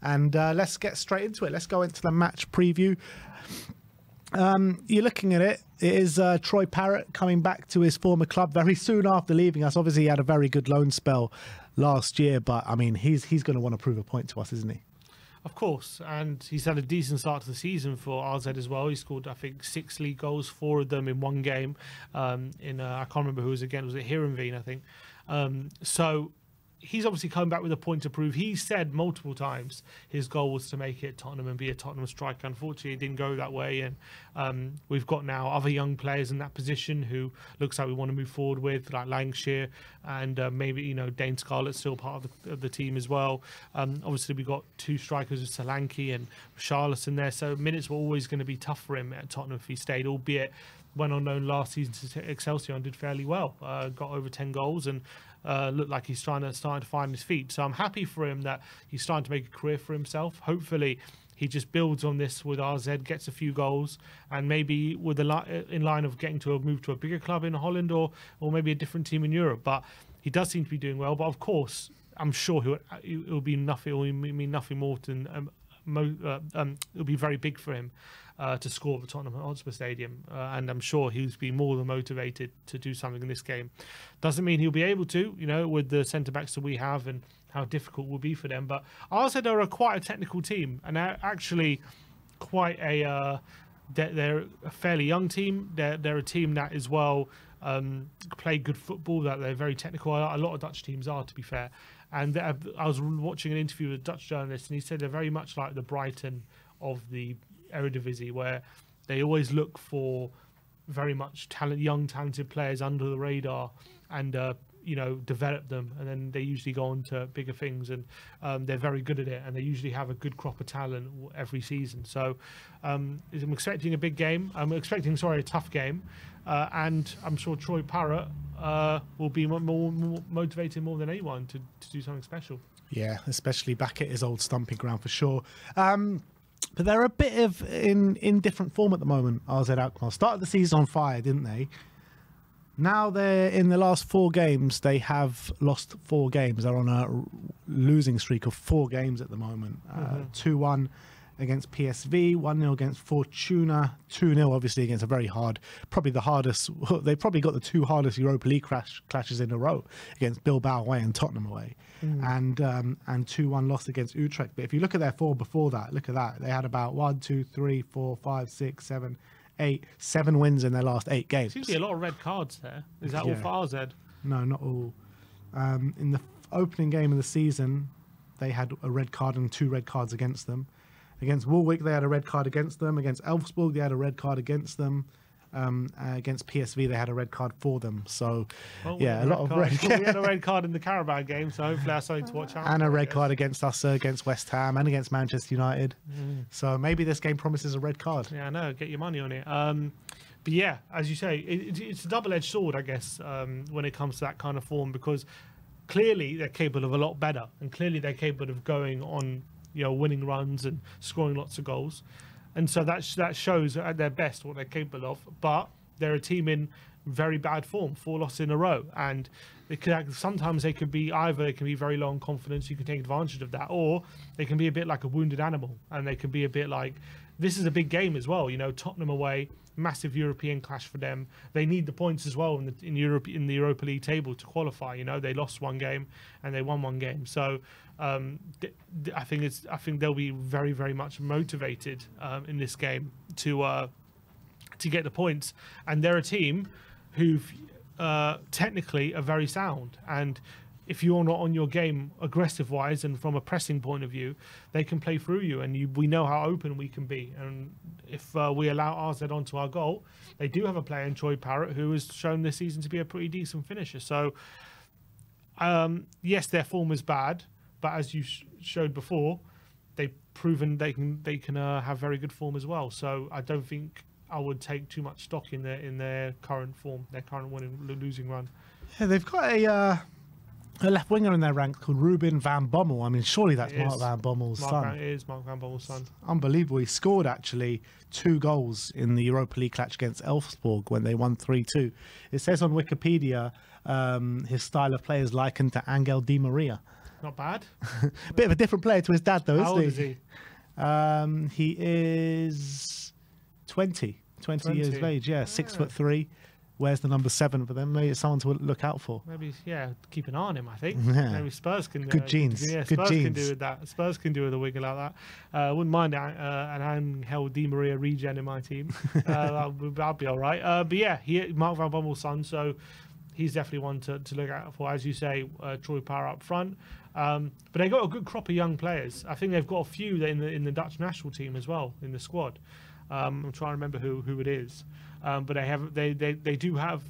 And let's get straight into it. Let's go into the match preview. You're looking at it. It is Troy Parrott coming back to his former club very soon after leaving us. Obviously, he had a very good loan spell last year, but I mean, he's going to want to prove a point to us, isn't he? Of course, and he's had a decent start to the season for RZ as well. He scored, I think, 6 league goals, 4 of them in one game. I can't remember who it was again. Was it Heerenveen, I think? So he's obviously come back with a point to prove. He said multiple times his goal was to make it at Tottenham and be a Tottenham striker. Unfortunately, it didn't go that way, and we've got now other young players in that position who looks like we want to move forward with, like Lancashire, and maybe Dane Scarlett's still part of the team as well. Obviously, we've got 2 strikers with Solanke and Charleston there, so minutes were always going to be tough for him at Tottenham if he stayed, albeit went on loan last season to Excelsior and did fairly well. Got over 10 goals and looked like he's starting to find his feet. So I'm happy for him that he's starting to make a career for himself. Hopefully he just builds on this with RZ, gets a few goals, and maybe with in line of getting to move to a bigger club in Holland or maybe a different team in Europe. But he does seem to be doing well. But of course, I'm sure it will be nothing. It will mean nothing more than it'll be very big for him to score at the Tottenham Hotspur Stadium, and I'm sure he'll be more than motivated to do something in this game. Doesn't mean he'll be able to, with the centre backs that we have and how difficult it will be for them. But RZ are quite a technical team, and they're actually quite they're a fairly young team. They're a team that as well play good football. That they're very technical. A lot of Dutch teams are, to be fair. And I was watching an interview with a Dutch journalist, and he said they're very much like the Brighton of the Eredivisie, where they always look for very much young, talented players under the radar and develop them, and then they usually go on to bigger things, and they're very good at it, and they usually have a good crop of talent every season. So I'm expecting a big game. I'm expecting, a tough game, and I'm sure Troy Parrott will be more motivated more than anyone to do something special. Yeah, especially back at his old stomping ground for sure. But they're a bit of in different form at the moment, RZ Alkmaar. Started the season on fire, didn't they? Now they're in the last 4 games. They have lost 4 games. They're on a losing streak of 4 games at the moment. 2-1 against PSV, 1-0 against Fortuna, 2-0 obviously against a very hard, probably the hardest, they probably got the 2 hardest Europa League clashes in a row against Bilbao away and Tottenham away. And 2-1 loss against Utrecht. But if you look at their form before that, look at that. They had about 1, 2, 3, 4, 5, 6, 7, 8, 7 wins in their last 8 games. Seems to be a lot of red cards there. Is that all for RZ? No, not all. In the opening game of the season, they had a red card and 2 red cards against them. Against Warwick, they had a red card against them. Against Elfsborg, they had a red card against them. Against PSV, they had a red card for them. So, a lot of red cards. We had a red card in the Carabao game, so hopefully that's something to watch out. And a red card against us, against West Ham, and against Manchester United. So maybe this game promises a red card. Yeah, I know. Get your money on it. But yeah, as you say, it's a double-edged sword, I guess, when it comes to that kind of form, because clearly they're capable of a lot better, and clearly they're capable of going on, winning runs and scoring lots of goals. And so that shows at their best what they're capable of. But they're a team in very bad form, 4 losses in a row, and sometimes they can be very low on confidence. You can take advantage of that, or they can be a bit like a wounded animal, and they can be a bit like, this is a big game as well. Tottenham away, massive European clash for them. They need the points as well in the Europa League table to qualify. They lost 1 game and they won 1 game. So I think they'll be very, very much motivated in this game to get the points. And they're a team who technically are very sound, and if you're not on your game aggressive wise and from a pressing point of view, they can play through you, and we know how open we can be. And if we allow RZ onto our goal, they do have a player in Troy Parrott who has shown this season to be a pretty decent finisher. So yes, their form is bad, but as you showed before, they've proven they can have very good form as well. So I don't think I would take too much stock in their current form, their current losing run. Yeah, they've got a left winger in their ranks called Ruben van Bommel. I mean, surely that's Mark van Bommel's son. It is Mark van Bommel's son. Unbelievable. He scored actually 2 goals in the Europa League clash against Elfsborg when they won 3-2. It says on Wikipedia his style of play is likened to Angel Di Maria. Not bad. Bit of a different player to his dad, though, How old is isn't he? he? He is 20 years of age. Yeah, 6'3". Wears the number 7 for them. Maybe it's someone to look out for. Maybe, yeah, keep an eye on him, I think. Yeah. Maybe Spurs can... Good genes. Yeah, Good Spurs genes. can do with that. Spurs can do with a winger like that. Wouldn't mind an Angel Di Maria regen in my team. I'll be all right. But yeah, Mark Van Bommel's son, so he's definitely one to look out for. As you say, Troy Parrott up front. But they got a good crop of young players. I think they've got a few in the Dutch national team as well, in the squad. I'm trying to remember who it is. But they do have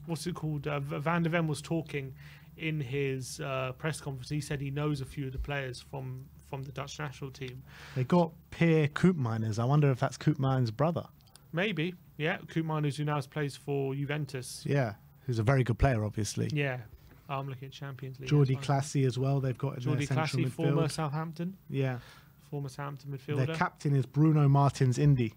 what's it called? Van der Ven was talking in his press conference. He said he knows a few of the players from the Dutch national team. They got Pierre Koopmeiners. I wonder if that's Koopmeiners' brother. Maybe, yeah. Koopmeiners, who now plays for Juventus. Yeah, who's a very good player, obviously. Yeah. I'm looking at Champions League. Geordie Classy as well. They've got in Geordie their central Classy, midfield. former Southampton. Yeah. Former Southampton midfielder. Their captain is Bruno Martins Indy.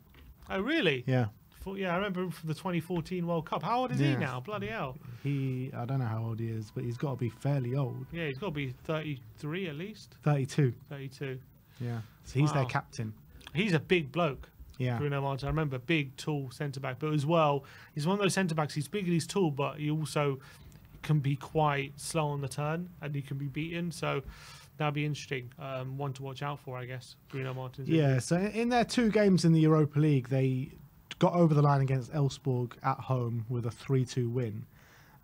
Oh, really? Yeah. Yeah, I remember him from the 2014 World Cup. How old is he now? Bloody hell. I don't know how old he is, but he's got to be fairly old. Yeah, he's got to be 33 at least. 32. 32. Yeah. So he's their captain. He's a big bloke. Yeah. Bruno Martins. I remember big, tall centre-back. But as well, he's one of those centre-backs. He's big and he's tall, but he also can be quite slow on the turn and he can be beaten. So that'll be interesting. One to watch out for, I guess. Bruno Martins. Yeah, so in their 2 games in the Europa League, they got over the line against Elfsborg at home with a 3-2 win.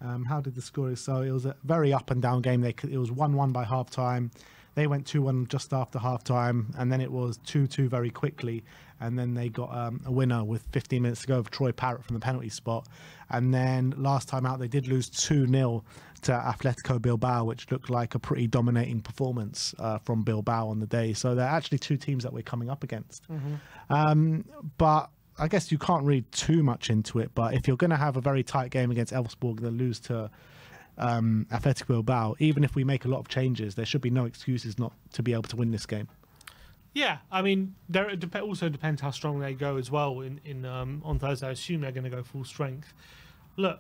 How did the score? So it was a very up and down game. It was 1-1 by half time. They went 2-1 just after half time, and then it was 2-2 very quickly. And then they got a winner with 15 minutes to go of Troy Parrott from the penalty spot. And then last time out, they did lose 2-0 to Atletico Bilbao, which looked like a pretty dominating performance from Bilbao on the day. So they're actually 2 teams that we're coming up against. But I guess you can't read too much into it. But if you're going to have a very tight game against Elfsborg, they lose to Atletico Bilbao. Even if we make a lot of changes, there should be no excuses not to be able to win this game. Yeah, I mean, it also depends how strong they go as well. On Thursday, I assume they're going to go full strength. Look,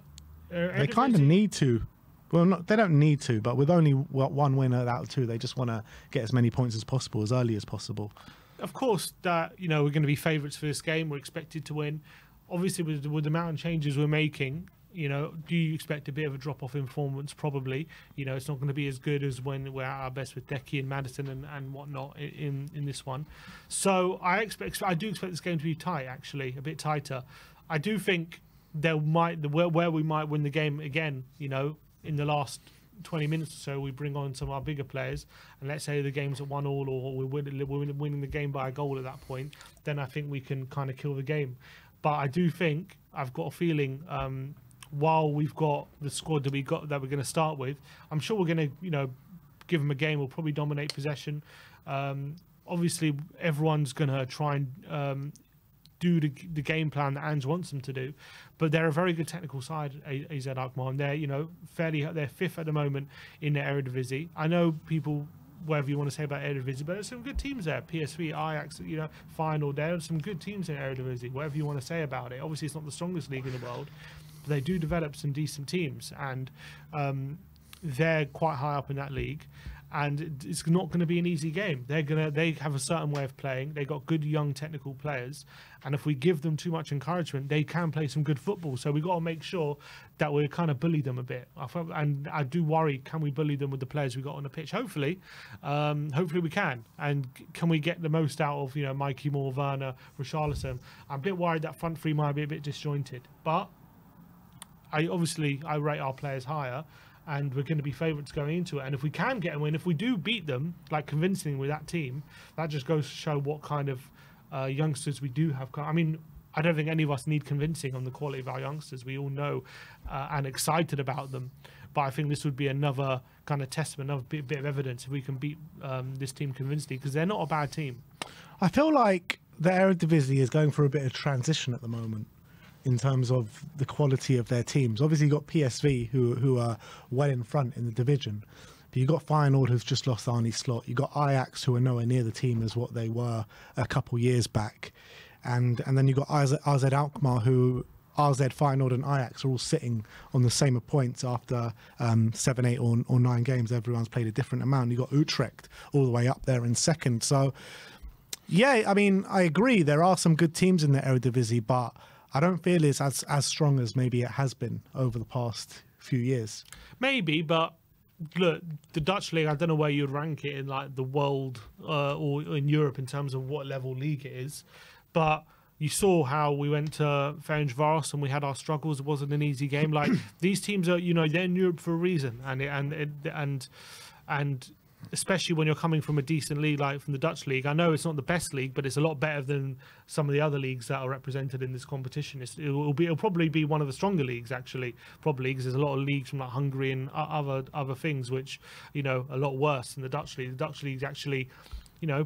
they kind of need to. Well, they don't need to, but with only one winner out of 2, they just want to get as many points as possible, as early as possible. Of course, that we're going to be favourites for this game. We're expected to win. Obviously, with the amount of changes we're making, do you expect a bit of a drop off in performance? Probably. It's not going to be as good as when we're at our best with Decky and Madison and whatnot in this one. So I do expect this game to be tight. Actually, a bit tighter. I do think where we might win the game again. In the last 20 minutes or so, we bring on some of our bigger players, and let's say the game's at 1-1 or we're winning the game by a goal at that point, then I think we can kind of kill the game. But I do think, I've got a feeling, while we've got the squad that we're going to start with, I'm sure we're going to, give them a game. We'll probably dominate possession. Obviously, everyone's going to try and do the game plan that Ange wants them to do, but they're a very good technical side, AZ Alkmaar, and they're they're 5th at the moment in the Eredivisie. I know people, whatever you want to say about Eredivisie, but there's some good teams there. PSV, Ajax, Feyenoord, there's some good teams in Eredivisie, whatever you want to say about it. Obviously, it's not the strongest league in the world, but they do develop some decent teams, and they're quite high up in that league. And it's not going to be an easy game. They have a certain way of playing. They got good young technical players, and if we give them too much encouragement, they can play some good football. So we got to make sure that we kind of bully them a bit. And I do worry: can we bully them with the players we got on the pitch? Hopefully we can. And can we get the most out of Mikey Moore, Werner, Richarlison? I'm a bit worried that front three might be a bit disjointed, but I rate our players higher. And we're going to be favourites going into it. And if we can get a win, if we do beat them, like convincingly with that team, that just goes to show what kind of youngsters we do have. I mean, I don't think any of us need convincing on the quality of our youngsters. We all know and excited about them. But I think this would be another kind of testament, another bit of evidence if we can beat this team convincingly, because they're not a bad team. I feel like the Eredivisie is going through a bit of transition at the moment in terms of the quality of their teams. Obviously, you've got PSV, who are well in front in the division. But you've got Feyenoord, who's just lost Arne Slot. You've got Ajax, who are nowhere near the team as what they were a couple years back. And then you've got AZ Alkmaar, who RZ, Feyenoord and Ajax are all sitting on the same points after 7, 8 or 9 games. Everyone's played a different amount. You've got Utrecht all the way up there in second. So, yeah, I mean, I agree. There are some good teams in the Eredivisie, but I don't feel it's as strong as maybe it has been over the past few years. Maybe, but look, the Dutch league, I don't know where you'd rank it in like the world or in Europe in terms of what level league it is, but you saw how we went to Ferencváros and we had our struggles. It wasn't an easy game. Like these teams are, they're in Europe for a reason, and especially when you're coming from a decent league like from the Dutch league. I know it's not the best league, but it's a lot better than some of the other leagues that are represented in this competition. It'll probably be one of the stronger leagues, actually, probably, because there's a lot of leagues from like Hungary and other things which, a lot worse than the Dutch league. The Dutch league's actually,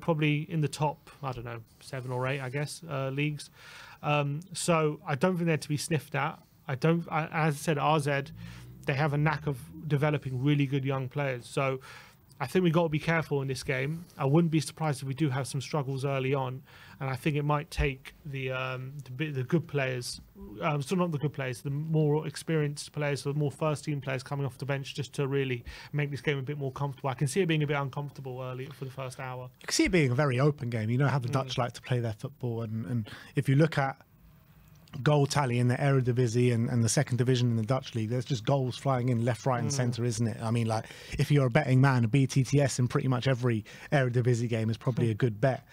probably in the top, I don't know, 7 or 8, I guess, leagues. So I don't think they're to be sniffed at. As I said, RZ, they have a knack of developing really good young players. So I think we've got to be careful in this game. I wouldn't be surprised if we do have some struggles early on, and I think it might take the good players, still not the good players, the more experienced players, the more first-team players coming off the bench, just to really make this game a bit more comfortable. I can see it being a bit uncomfortable early for the first hour. You can see it being a very open game. You know how the Dutch like to play their football, and if you look at goal tally in the Eredivisie and the second division in the Dutch league, there's just goals flying in left, right and centre, isn't it? I mean, like, if you're a betting man, a BTTS in pretty much every Eredivisie game is probably a good bet.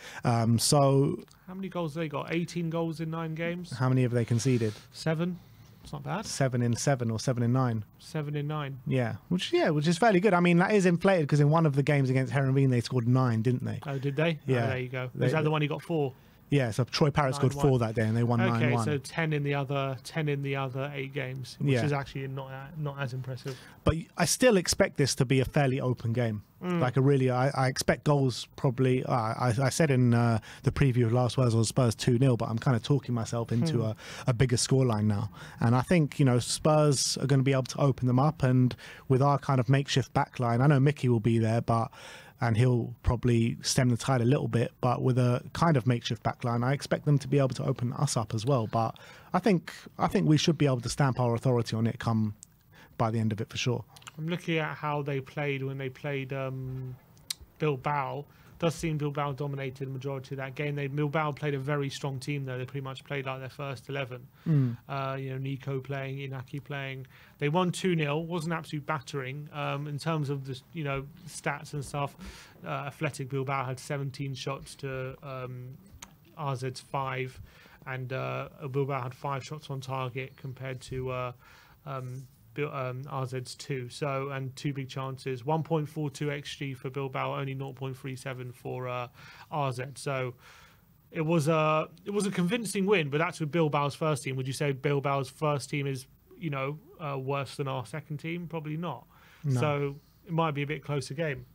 So how many goals have they got? 18 goals in 9 games. How many have they conceded? 7. It's not bad. 7 in 7 or 7 in 9. 7 in 9. Yeah, which is fairly good. I mean, that is inflated because in one of the games against Heerenveen they scored 9, didn't they? Oh, did they? Yeah. Oh, there you go. Is that the one you got 4? Yeah, so Troy Parrott scored 4 that day and they won 9-1. Okay, so 10 in the other 8 games, which is actually not as impressive. But I still expect this to be a fairly open game. Like I expect goals probably. I said in the preview of last Wales on Spurs 2-0, but I'm kind of talking myself into a bigger scoreline now. And I think Spurs are going to be able to open them up, and with our kind of makeshift backline, I know Mickey will be there, and he'll probably stem the tide a little bit, but with a kind of makeshift backline, I expect them to be able to open us up as well. But I think we should be able to stamp our authority on it come by the end of it for sure. I'm looking at how they played when they played Bilbao. Does seem Bilbao dominated the majority of that game. Bilbao played a very strong team though. They pretty much played like their first 11. Nico playing, Inaki playing. They won 2-0. Was an absolute battering. In terms of the stats and stuff, Athletic Bilbao had 17 shots to RZ's 5, and Bilbao had 5 shots on target compared to RZ's 2, and 2 big chances. 1.42 xG for Bilbao, only 0.37 for RZ. So it was a convincing win, but that's with Bilbao's first team. Would you say Bilbao's first team is worse than our second team? Probably not. No. So it might be a bit closer game.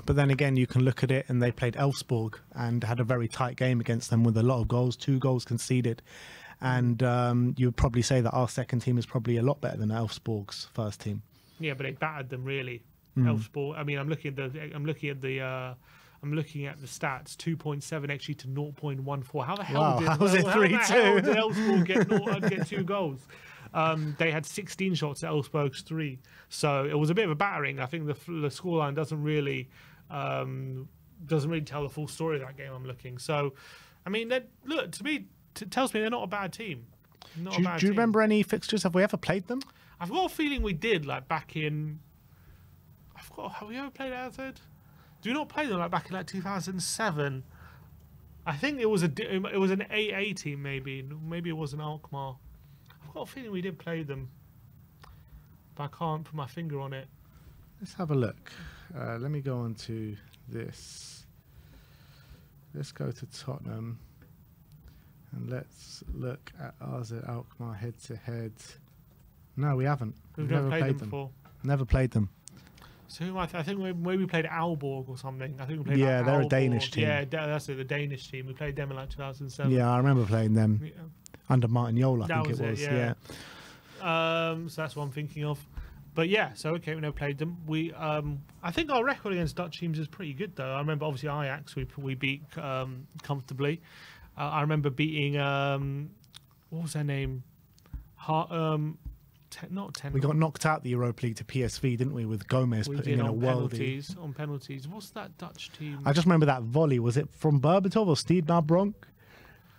But then again, you can look at it, and they played Elfsborg and had a very tight game against them with a lot of goals, 2 goals conceded. And you would probably say that our second team is probably a lot better than Elfsborg's first team. Yeah, but they battered them really. Elfsborg. I mean, I'm looking at the stats. 2.7 actually to 0.14. How the hell how was it 3-2? Did Elfsborg get 2 goals? They had 16 shots at Elfsborg's 3. So it was a bit of a battering. I think the scoreline doesn't really tell the full story of that game. I'm looking. So, I mean, look, to me, it tells me they're not a bad team. Do you remember any fixtures? Have we ever played them? I've got a feeling we did, like back in. Have we ever played AZ? Do we not play them like back in like 2007? I think it was an AA team, maybe it was an Alkmaar. I've got a feeling we did play them, but I can't put my finger on it. Let's have a look. Let me go on to this. Let's go to Tottenham. And let's look at RZ Alkmaar head-to-head. No, we haven't. We've never played them before. Never played them. So who I think maybe we played Aalborg or something. I think we played. Yeah, they're a Danish team. Yeah, that's it. The Danish team. We played them in like 2007. Yeah, I remember playing them under Martin Jol. I think it was. Yeah. So that's what I'm thinking of. But yeah, so okay, we never played them. We, I think our record against Dutch teams is pretty good though. I remember obviously Ajax we beat comfortably. I remember beating what was their name? Not 10. We got knocked out the Europa League to PSV, didn't we? With Gomez We putting did in a on worldie. penalties. What's that Dutch team? I just remember that volley. Was it from Berbatov or Steedmar Bronk?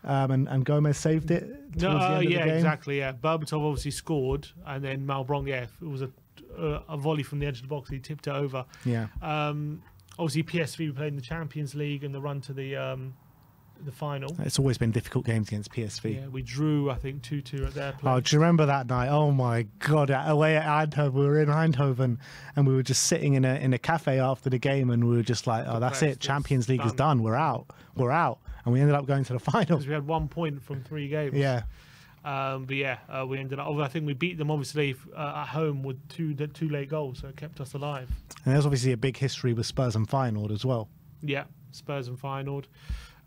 And Gomez saved it towards the end of the game. Exactly. Yeah, Berbatov obviously scored, and then Malbronk. Yeah, it was a volley from the edge of the box. He tipped it over. Yeah. Obviously, PSV played in the Champions League and the run to the final. It's always been difficult games against PSV. Yeah, we drew, I think, 2-2 at their place. Oh, do you remember that night? Oh my God! Away at Eindhoven, we were in Eindhoven, and we were just sitting in a cafe after the game, and we were just like, "Oh, that's it. Champions League is done. We're out. We're out." And we ended up going to the final. Because we had 1 point from 3 games. Yeah. But yeah, we ended up. I think we beat them obviously at home with two late goals, so it kept us alive. And there's obviously a big history with Spurs and Feyenoord as well. Yeah, Spurs and Feyenoord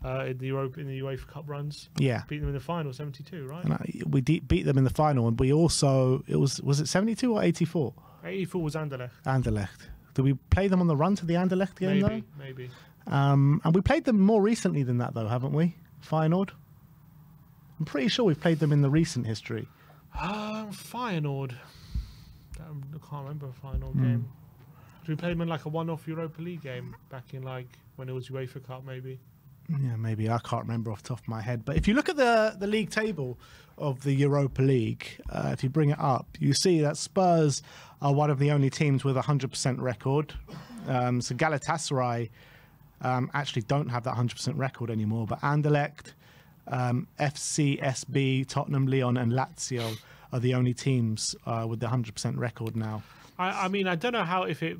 in the UEFA Cup runs. Yeah, beat them in the final, 72, right? And we beat them in the final, and we also was it 72 or 84? 84 was Anderlecht. Anderlecht. Did we play them on the run to the Anderlecht game though? Maybe. And we played them more recently than that though, haven't we? Feyenoord. I'm pretty sure we've played them in the recent history. Feyenoord. I can't remember a Feyenoord game. Did we play them in like a one-off Europa League game back in like when it was UEFA Cup maybe? Yeah, maybe. I can't remember off the top of my head. But if you look at the league table of the Europa League, if you bring it up, you see that Spurs are one of the only teams with a 100% record. So Galatasaray actually don't have that 100% record anymore. But Anderlecht, FCSB, Tottenham, Lyon and Lazio are the only teams with the 100% record now. I mean, I don't know how if it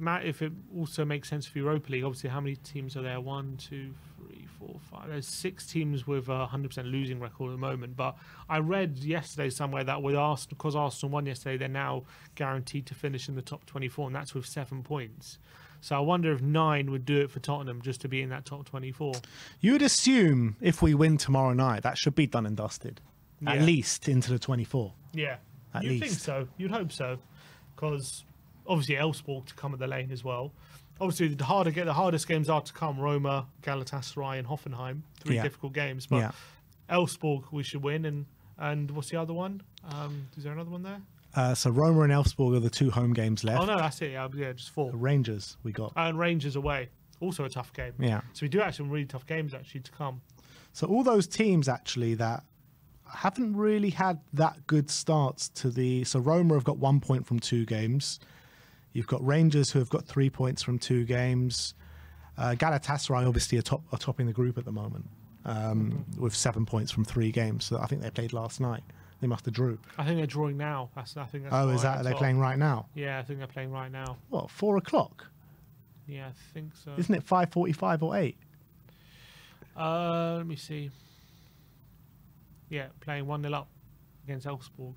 also makes sense for Europa League. Obviously, how many teams are there? 1, 2, 3, 4, 5. There's 6 teams with a 100% losing record at the moment. But I read yesterday somewhere that with Arsenal, because Arsenal won yesterday, they're now guaranteed to finish in the top 24, and that's with 7 points. So I wonder if 9 would do it for Tottenham just to be in that top 24. You would assume if we win tomorrow night, that should be done and dusted, at least into the 24. Yeah, you'd think so. You'd hope so, because obviously Elfsborg to come at the lane as well. Obviously, the hardest games are to come: Roma, Galatasaray, and Hoffenheim. 3 difficult games, but Elfsborg we should win. And what's the other one? Is there another one there? So Roma and Elfsborg are the 2 home games left. Oh no, that's it. Yeah, just 4. Rangers we got. And Rangers away, also a tough game. Yeah. So we do have some really tough games actually to come. So all those teams actually that haven't really had that good starts to the. So Roma have got 1 point from 2 games. You've got Rangers who have got 3 points from 2 games. Galatasaray obviously are topping the group at the moment with 7 points from 3 games. So I think they played last night. They must have drew. I think they're drawing now. I think that's. Oh, is that they're playing right now? Yeah, I think they're playing right now. What, 4 o'clock? Yeah, I think so. Isn't it 5:45 or 8? Let me see. Yeah, playing 1-0 up against Elfsborg.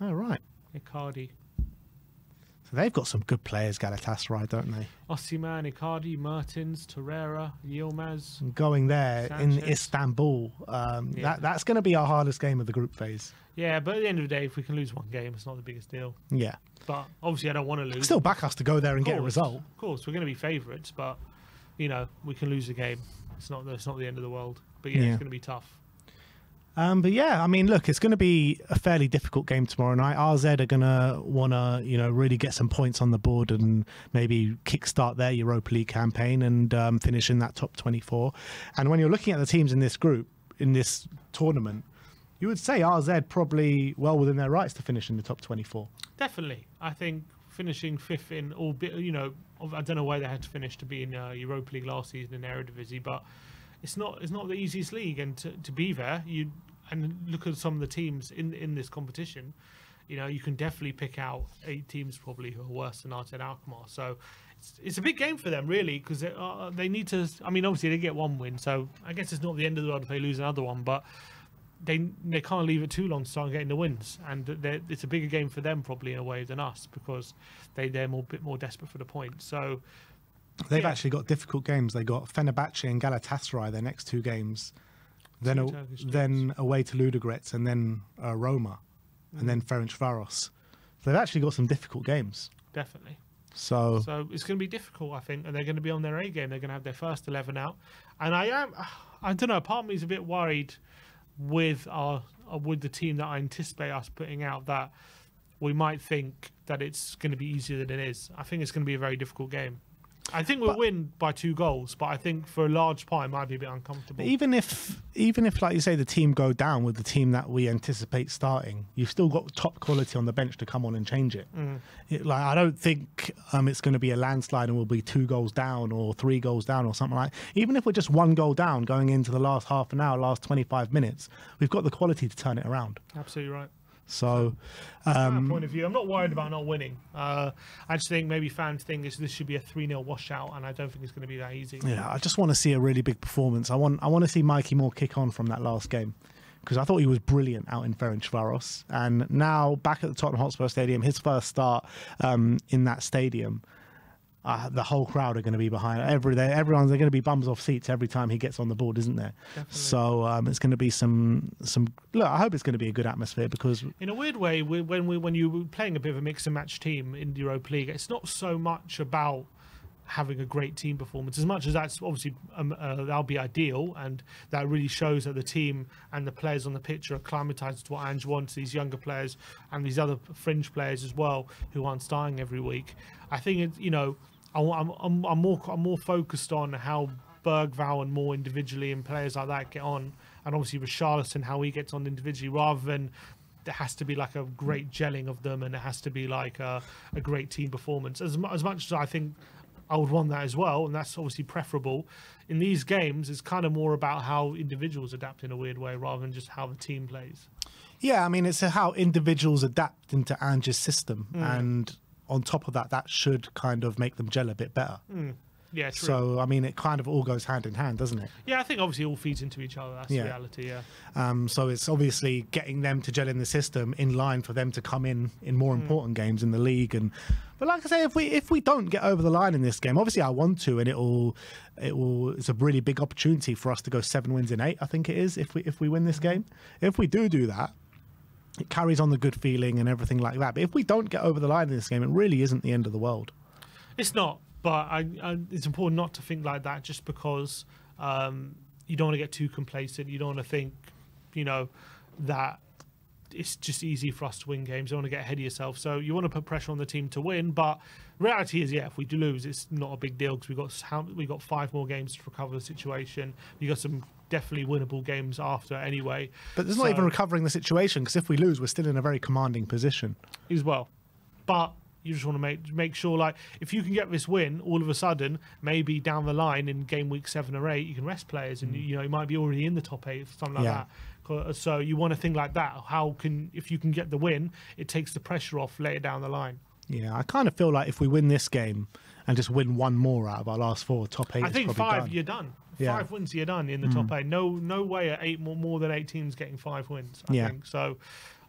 Oh, right. Icardi. So they've got some good players, Galatasaray, don't they? Osimhen, Icardi, Mertens, Torreira, Yilmaz. And going there Sanchez. in Istanbul, that's going to be our hardest game of the group phase. Yeah, but at the end of the day, if we can lose 1 game, it's not the biggest deal. Yeah. But obviously, I don't want to lose. Still back us to go there and get a result. Of course, we're going to be favourites, but we can lose a game. It's not the end of the world. But yeah, it's going to be tough. But yeah, I mean, look, it's going to be a fairly difficult game tomorrow night. RZ are going to want to, really get some points on the board and maybe kickstart their Europa League campaign and finish in that top 24. And when you're looking at the teams in this group, in this tournament, you would say RZ probably well within their rights to finish in the top 24. Definitely. I think finishing 5th in all, I don't know why they had to finish to be in Europa League last season in Eredivisie, but it's not the easiest league, and to be there, and look at some of the teams in this competition, you can definitely pick out 8 teams probably who are worse than RZ Alkmaar. So it's a big game for them really, because they need to. I mean, obviously they get 1 win, so I guess it's not the end of the world if they lose another one, but they can't leave it too long to start getting the wins, and it's a bigger game for them probably in a way than us, because they're a bit more desperate for the points. So. They've actually got difficult games. They got Fenerbahce and Galatasaray their next 2 games, then away to Ludogorets, and then Roma, and then Ferencvaros. So they've actually got some difficult games. Definitely. So it's going to be difficult, I think, and they're going to be on their A game. They're going to have their first 11 out, and I don't know. Part of me is a bit worried with our with the team that I anticipate us putting out, that we might think that it's going to be easier than it is. I think it's going to be a very difficult game. I think we'll win by 2 goals, but I think for a large part it might be a bit uncomfortable. Even if, like you say, the team go down with the team that we anticipate starting, you've still got top quality on the bench to come on and change it. I don't think it's going to be a landslide and we'll be 2 goals down or 3 goals down or something like. Even if we're just 1 goal down going into the last half an hour, last 25 minutes, we've got the quality to turn it around. Absolutely right. So, from that point of view, I'm not worried about not winning. I just think maybe fans think this should be a 3-0 washout, and I don't think it's going to be that easy. Yeah, I just want to see a really big performance. I want to see Mikey Moore kick on from that last game, because I thought he was brilliant out in Ferencvaros, and now back at the Tottenham Hotspur Stadium, his first start in that stadium. The whole crowd are going to be behind it. Everyone's going to be bums off seats every time he gets on the board, isn't there? Definitely. So it's going to be some. Look, I hope it's going to be a good atmosphere, because in a weird way, when you're playing a bit of a mix and match team in the Europa League, it's not so much about having a great team performance as much as that's obviously that'll be ideal, and that really shows that the team and the players on the pitch are acclimatized to what Ange wants, these younger players and these other fringe players as well who aren't starting every week. I think I'm more focused on how Bergvall and Moore individually and players like that get on, and obviously Richarlison, how he gets on individually, rather than there has to be like a great gelling of them and it has to be like a great team performance. As much as I think I would want that as well, and that's obviously preferable. In these games, it's kind of more about how individuals adapt in a weird way rather than just how the team plays. Yeah, I mean, it's how individuals adapt into Ange's system, and on top of that, that should kind of make them gel a bit better. Yeah, true. So, I mean, it kind of all goes hand in hand, doesn't it? Yeah, I think obviously it all feeds into each other. That's the reality, yeah. So it's obviously getting them to gel in the system in line for them to come in more important games in the league. But like I say, if we don't get over the line in this game, obviously I want to, and it's a really big opportunity for us to go 7 wins in 8, I think it is, if we win this game. If we do that, it carries on the good feeling and everything like that. But if we don't get over the line in this game, it really isn't the end of the world. It's not, but it's important not to think like that just because you don't want to get too complacent. You don't want to think, that it's just easy for us to win games. You don't want to get ahead of yourself. So you want to put pressure on the team to win. But reality is, if we do lose, it's not a big deal because we got 5 more games to recover the situation. We got some definitely winnable games after anyway. But there's not even recovering the situation, because if we lose, we're still in a very commanding position as well. But you just want to make sure, like, if you can get this win, all of a sudden, maybe down the line in game week 7 or 8, you can rest players, and you might be already in the top 8, something like that. So you want to think like that. If you can get the win, it takes the pressure off later down the line. Yeah, I kind of feel like if we win this game and just win 1 more out of our last 4, top 8, I think 5, you're done. 5 wins, you're done in the top 8. No way at 8 more than 8 teams getting 5 wins. I think so.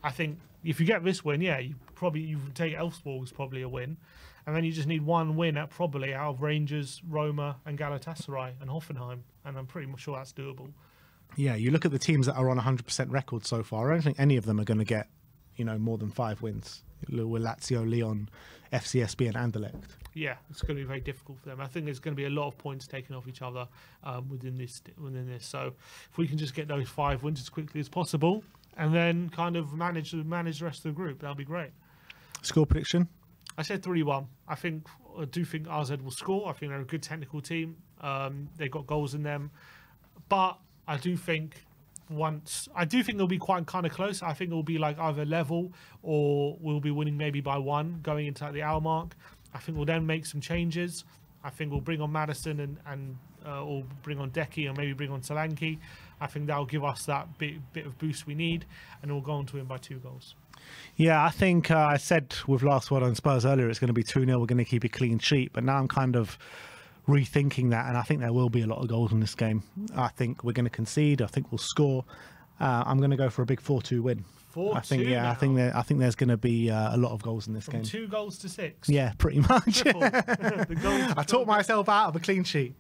I think if you get this win, you take Elfsborg as probably a win, and then you just need 1 win out of Rangers, Roma, and Galatasaray and Hoffenheim, and I'm pretty sure that's doable. Yeah, you look at the teams that are on 100% record so far. I don't think any of them are going to get, more than 5 wins. With Lazio, Lyon, FCSB, and Anderlecht. Yeah, it's going to be very difficult for them. I think there's going to be a lot of points taken off each other within this. So if we can just get those 5 wins as quickly as possible, and then kind of manage the rest of the group, that'll be great. Score prediction? I said 3-1. I do think RZ will score. I think they're a good technical team. They've got goals in them, but I do think they'll be quite kind of close. I think it'll be like either level or we'll be winning maybe by 1 going into the hour mark. I think we'll then make some changes. I think we'll bring on Madison or bring on Decky, or maybe bring on Solanke. I think that'll give us that bit of boost we need, and we'll go on to win by 2 goals. Yeah, I think I said with last word on Spurs earlier, it's going to be 2-0. We're going to keep a clean sheet, but now I'm kind of rethinking that, and I think there will be a lot of goals in this game. I think we're going to concede. I think we'll score. I'm going to go for a big 4-2 win. 4-2. I think I think there's going to be a lot of goals in this game. 2 goals to 6. Yeah, pretty much. The goals I taught myself out of a clean sheet.